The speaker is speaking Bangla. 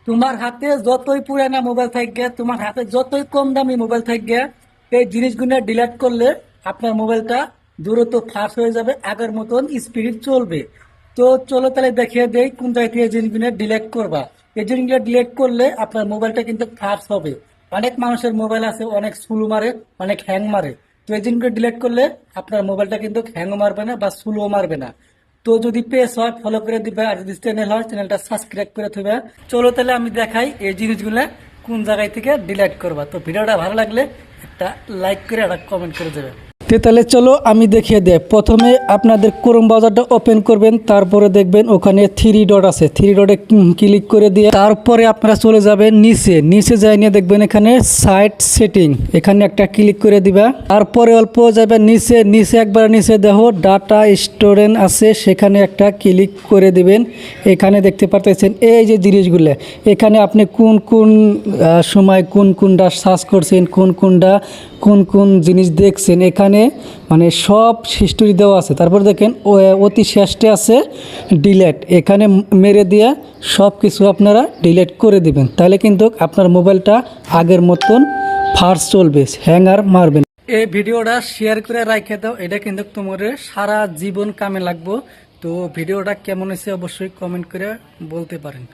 তোমার হাতে যতই পুরানা মোবাইল থাকবে, তোমার হাতে যতই কম দামি মোবাইল থাকবে, এই জিনিসগুলো ডিলিট করলে আপনার মোবাইলটা দ্রুত ফাস্ট হয়ে যাবে, আগের মতন স্পিড চলবে। তো চলো তাহলে দেখিয়ে দেই কোন জায়গা থেকে এই জিনিসগুলো ডিলিট করবা। এই জিনিসগুলো ডিলিট করলে আপনার মোবাইলটা কিন্তু ফাস্ট হবে। অনেক মানুষের মোবাইল আছে অনেক স্লো মারে, অনেক হ্যাং মারে। তো এই জিনিসগুলো ডিলিট করলে আপনার মোবাইলটা কিন্তু হ্যাংও মারবে না বা স্লো মারবে না। তো যদি পেজ হয় ফলো করে দিবে, আর যদি চ্যানেল হয় চ্যানেলটা সাবস্ক্রাইব করে দিবে। চলো তাহলে আমি দেখাই এই জিনিসগুলো কোন জায়গায় থেকে ডিলিট করবা। তো ভিডিওটা ভালো লাগলে একটা লাইক করে একটা কমেন্ট করে দেবে। তাহলে চলো আমি দেখিয়ে দেই। প্রথমে আপনাদের ক্রোম ব্রাউজারটা ওপেন করবেন, তারপরে দেখবেন ওখানে থ্রি ডট আছে, থ্রি ডটে ক্লিক করে দিয়ে তারপরে আপনারা চলে যাবেন নিচে, নিচে যাই নিয়ে দেখবেন এখানে সাইট সেটিং, এখানে একটা ক্লিক করে দিবা। তারপরে অল্প যাবেন নিচে, নিচে একবার নিচে দেখো ডাটা স্টোরেজ আছে, সেখানে একটা ক্লিক করে দিবেন। এখানে দেখতে পারতেছেন এই যে জিনিসগুলো, এখানে আপনি কোন কোন সময় কোন কোনটা সার্চ করছেন, কোন কোন জিনিস দেখছেন, এখানে মানে সব হিস্টোরি দেওয়া আছে। তারপর দেখেন অতি শেষে আছে ডিলেট, এখানে মেরে দিয়ে সব কিছু আপনারা ডিলেট করে দিবেন। তাহলে কিন্তু আপনার মোবাইলটা আগের মতন ফাস্ট চলবে, হ্যাঙ্গার মারবেন। এই ভিডিওটা শেয়ার করে রাখে দাও, এটা কিন্তু তোমার সারা জীবন কামে লাগবো। তো ভিডিওটা কেমন হয়েছে অবশ্যই কমেন্ট করে বলতে পারেন।